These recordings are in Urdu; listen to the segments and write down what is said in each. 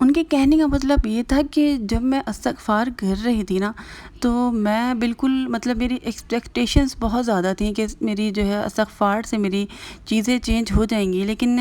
ان کے کہنے کا مطلب یہ تھا کہ جب میں استغفار کر رہی تھی نا، تو میں بالکل مطلب میری ایکسپیکٹیشنز بہت زیادہ تھیں کہ میری جو ہے استغفار سے میری چیزیں چینج ہو جائیں گی، لیکن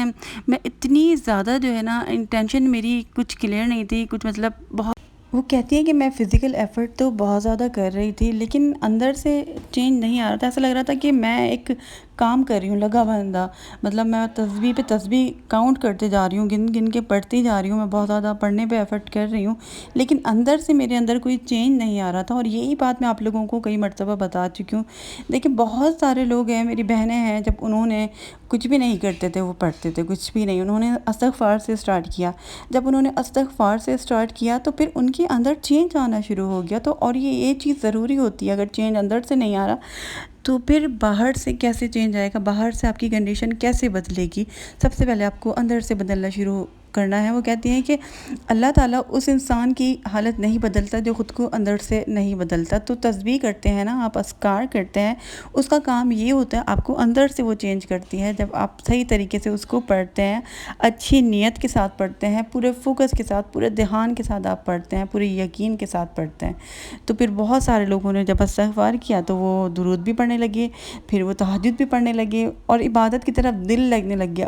میں اتنی زیادہ جو ہے نا انٹینشن میری کچھ کلیئر نہیں تھی، کچھ مطلب بہت وہ کہتی ہیں کہ میں فزیکل ایفرٹ تو بہت زیادہ کر رہی تھی، لیکن اندر سے چینج نہیں آ رہا تھا۔ ایسا لگ رہا تھا کہ میں ایک کام کر رہی ہوں لگا بندہ، مطلب میں تسبیح پہ تسبیح کاؤنٹ کرتے جا رہی ہوں، گن گن کے پڑھتی جا رہی ہوں، میں بہت زیادہ پڑھنے پہ ایفرٹ کر رہی ہوں، لیکن اندر سے میرے اندر کوئی چینج نہیں آ رہا تھا۔ اور یہی بات میں آپ لوگوں کو کئی مرتبہ بتا چکی ہوں۔ دیکھیں بہت سارے لوگ ہیں، میری بہنیں ہیں، جب انہوں نے کچھ بھی نہیں کرتے تھے وہ پڑھتے تھے، کچھ بھی نہیں، انہوں نے استغفار سے سٹارٹ کیا۔ جب انہوں نے استغفار سے سٹارٹ کیا تو پھر ان کے اندر چینج آنا شروع ہو گیا۔ تو اور یہ چیز ضروری ہوتی ہے، اگر چینج اندر سے نہیں آ رہا تو پھر باہر سے کیسے چینج آئے گا، باہر سے آپ کی کنڈیشن کیسے بدلے گی؟ سب سے پہلے آپ کو اندر سے بدلنا شروع کرنا ہے۔ وہ کہتی ہیں کہ اللہ تعالیٰ اس انسان کی حالت نہیں بدلتا جو خود کو اندر سے نہیں بدلتا۔ تو تسبیح کرتے ہیں نا آپ، اذکار کرتے ہیں، اس کا کام یہ ہوتا ہے آپ کو اندر سے وہ چینج کرتی ہے۔ جب آپ صحیح طریقے سے اس کو پڑھتے ہیں، اچھی نیت کے ساتھ پڑھتے ہیں، پورے فوکس کے ساتھ، پورے دھیان کے ساتھ آپ پڑھتے ہیں، پورے یقین کے ساتھ پڑھتے ہیں، تو پھر بہت سارے لوگوں نے جب استغفار کیا تو وہ درود بھی پڑھنے لگے، پھر وہ تہجد بھی پڑھنے لگے، اور عبادت کی طرف دل لگنے لگ گیا۔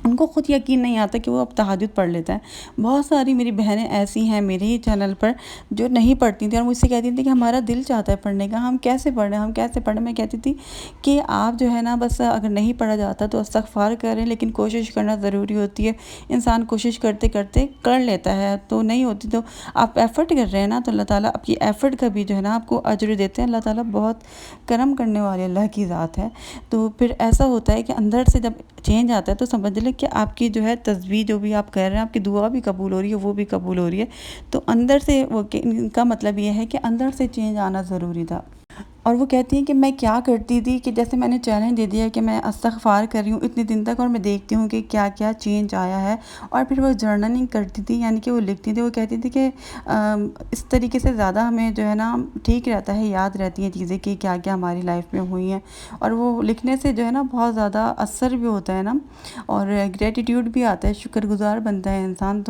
ان کو خود یقین نہیں آتا کہ وہ اب تہجد پڑھ لیتا ہے۔ بہت ساری میری بہنیں ایسی ہیں میرے ہی چینل پر جو نہیں پڑھتی تھیں، اور مجھ سے کہتی تھیں کہ ہمارا دل چاہتا ہے پڑھنے کا، ہم کیسے پڑھیں، ہم کیسے پڑھیں؟ میں کہتی تھی کہ آپ جو ہے نا بس اگر نہیں پڑھا جاتا تو استغفار کریں، لیکن کوشش کرنا ضروری ہوتی ہے۔ انسان کوشش کرتے کرتے کر لیتا ہے، تو نہیں ہوتی تو آپ ایفرٹ کر رہے ہیں نا، تو اللہ تعالیٰ آپ کی ایفرٹ کا بھی جو ہے نا آپ کو اجر دیتے ہیں۔ اللہ تعالیٰ بہت کرم کرنے والے اللہ کی ذات ہے۔ تو پھر ایسا ہوتا ہے کہ اندر سے جب چینج آتا ہے تو سمجھ لیں کہ آپ کی جو ہے تسبیح جو بھی آپ کر رہے ہیں، آپ کی دعا بھی قبول ہو رہی ہے، وہ بھی قبول ہو رہی ہے۔ تو اندر سے وہ ان کا مطلب یہ ہے کہ اندر سے چینج آنا ضروری تھا۔ اور وہ کہتی ہیں کہ میں کیا کرتی تھی کہ جیسے میں نے چیلنج دے دیا کہ میں استغفار کر رہی ہوں اتنے دن تک، اور میں دیکھتی ہوں کہ کیا کیا چینج آیا ہے، اور پھر وہ جرنلنگ کرتی تھی، یعنی کہ وہ لکھتی تھی۔ وہ کہتی تھی کہ اس طریقے سے زیادہ ہمیں جو ہے نا ٹھیک رہتا ہے، یاد رہتی ہیں چیزیں کہ کیا کیا ہماری لائف میں ہوئی ہیں، اور وہ لکھنے سے جو ہے نا بہت زیادہ اثر بھی ہوتا ہے نا، اور گریٹیٹیوڈ بھی آتا ہے، شکر گزار بنتا ہے انسان۔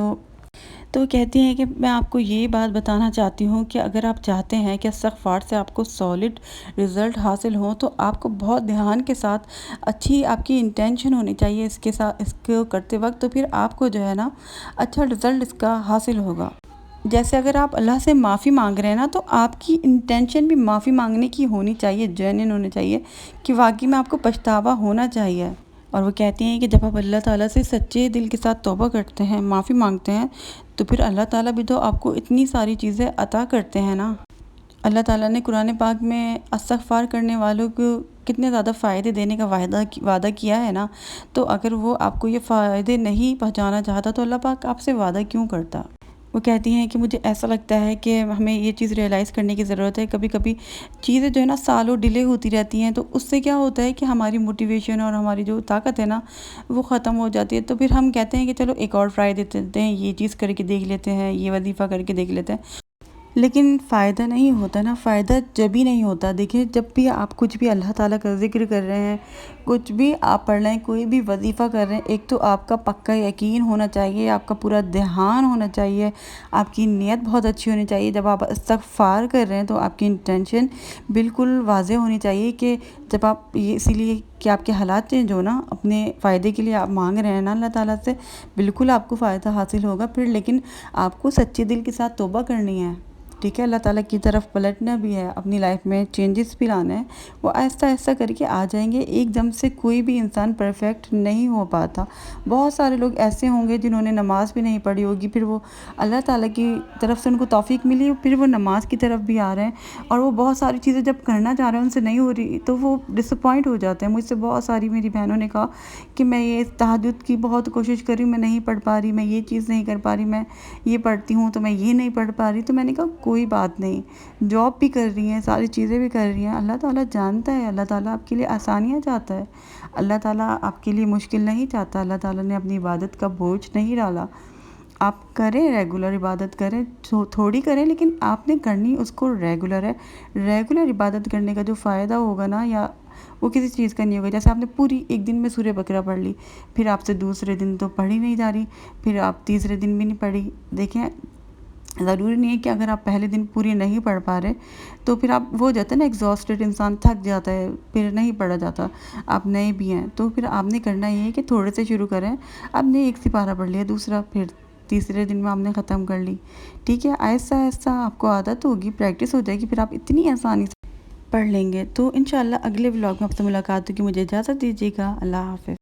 تو کہتی ہیں کہ میں آپ کو یہ بات بتانا چاہتی ہوں کہ اگر آپ چاہتے ہیں کہ استغفار سے آپ کو سالڈ رزلٹ حاصل ہوں تو آپ کو بہت دھیان کے ساتھ اچھی آپ کی انٹینشن ہونی چاہیے اس کے ساتھ، اس کو کرتے وقت، تو پھر آپ کو جو ہے نا اچھا رزلٹ اس کا حاصل ہوگا۔ جیسے اگر آپ اللہ سے معافی مانگ رہے ہیں نا، تو آپ کی انٹینشن بھی معافی مانگنے کی ہونی چاہیے، جینوئن ہونی چاہیے، کہ واقعی میں آپ کو پچھتاوا ہونا چاہیے۔ اور وہ کہتی ہیں کہ جب آپ اللہ تعالیٰ سے سچے دل کے ساتھ توبہ کرتے ہیں، معافی مانگتے ہیں، تو پھر اللہ تعالیٰ بھی تو آپ کو اتنی ساری چیزیں عطا کرتے ہیں نا۔ اللہ تعالیٰ نے قرآن پاک میں استغفار کرنے والوں کو کتنے زیادہ فائدے دینے کا وعدہ کیا ہے نا، تو اگر وہ آپ کو یہ فائدے نہیں پہنچانا چاہتا تو اللہ پاک آپ سے وعدہ کیوں کرتا؟ وہ کہتی ہیں کہ مجھے ایسا لگتا ہے کہ ہمیں یہ چیز ریئلائز کرنے کی ضرورت ہے، کبھی کبھی چیزیں جو ہے نا سالوں ڈیلے ہوتی رہتی ہیں، تو اس سے کیا ہوتا ہے کہ ہماری موٹیویشن اور ہماری جو طاقت ہے نا وہ ختم ہو جاتی ہے۔ تو پھر ہم کہتے ہیں کہ چلو ایک اور ٹرائی دیتے ہیں، یہ چیز کر کے دیکھ لیتے ہیں، یہ وظیفہ کر کے دیکھ لیتے ہیں، لیکن فائدہ نہیں ہوتا نا، فائدہ جب ہی نہیں ہوتا۔ دیکھیں جب بھی آپ کچھ بھی اللہ تعالیٰ کا ذکر کر رہے ہیں، کچھ بھی آپ پڑھ رہے ہیں، کوئی بھی وظیفہ کر رہے ہیں، ایک تو آپ کا پکا یقین ہونا چاہیے، آپ کا پورا دھیان ہونا چاہیے، آپ کی نیت بہت اچھی ہونی چاہیے۔ جب آپ استغفار کر رہے ہیں تو آپ کی انٹینشن بالکل واضح ہونی چاہیے کہ جب آپ یہ اسی لیے کہ آپ کے حالات چینج ہو نا، اپنے فائدے کے لیے آپ مانگ رہے ہیں نا اللہ تعالیٰ سے، بالکل آپ کو فائدہ حاصل ہوگا پھر، لیکن آپ کو سچے دل کے ساتھ توبہ کرنی ہے، ٹھیک ہے، اللہ تعالیٰ کی طرف پلٹنا بھی ہے، اپنی لائف میں چینجز بھی لانا ہے، وہ آہستہ آہستہ کر کے آ جائیں گے۔ ایک دم سے کوئی بھی انسان پرفیکٹ نہیں ہو پاتا۔ بہت سارے لوگ ایسے ہوں گے جنہوں نے نماز بھی نہیں پڑھی ہوگی، پھر وہ اللہ تعالیٰ کی طرف سے ان کو توفیق ملی، پھر وہ نماز کی طرف بھی آ رہے ہیں، اور وہ بہت ساری چیزیں جب کرنا چاہ رہے ہیں ان سے نہیں ہو رہی تو وہ ڈس اپوائنٹ ہو جاتے ہیں۔ مجھ سے بہت ساری میری بہنوں نے کہا کہ میں یہ تہجد کی بہت کوشش کر رہی ہوں، میں نہیں پڑھ پا رہی، میں یہ چیز نہیں کر پا رہی، میں یہ پڑھتی ہوں تو میں یہ نہیں پڑھ پا رہی۔ تو میں نے کہا کوئی بات نہیں، جاب بھی کر رہی ہیں، ساری چیزیں بھی کر رہی ہیں، اللہ تعالیٰ جانتا ہے، اللہ تعالیٰ آپ کے لیے آسانیاں چاہتا ہے، اللہ تعالیٰ آپ کے لیے مشکل نہیں چاہتا، اللہ تعالیٰ نے اپنی عبادت کا بوجھ نہیں ڈالا۔ آپ کریں ریگولر عبادت کریں، تھوڑی کریں لیکن آپ نے کرنی اس کو ریگولر ہے۔ ریگولر عبادت کرنے کا جو فائدہ ہوگا نا، یا وہ کسی چیز کا نہیں ہوگا۔ جیسے آپ نے پوری ایک دن میں سورہ بقرہ پڑھ لی، پھر آپ سے دوسرے دن تو پڑھی نہیں جا رہی، پھر آپ تیسرے دن بھی نہیں پڑھی۔ دیکھیں ضروری نہیں ہے کہ اگر آپ پہلے دن پوری نہیں پڑھ پا رہے تو پھر آپ وہ جاتا ہے نا ایگزاسٹڈ، انسان تھک جاتا ہے، پھر نہیں پڑھا جاتا۔ آپ نئے بھی ہیں تو پھر آپ نے کرنا یہ ہے کہ تھوڑے سے شروع کریں۔ آپ نے ایک سپارہ پڑھ لیا، دوسرا، پھر تیسرے دن میں آپ نے ختم کر لی، ٹھیک ہے۔ آہستہ آہستہ آپ کو عادت ہوگی، پریکٹس ہو جائے گی، پھر آپ اتنی آسانی سے پڑھ لیں گے۔ تو انشاءاللہ اگلے ولاگ میں آپ سے ملاقات ہوگی۔ مجھے اجازت دیجیے گا، اللہ حافظ۔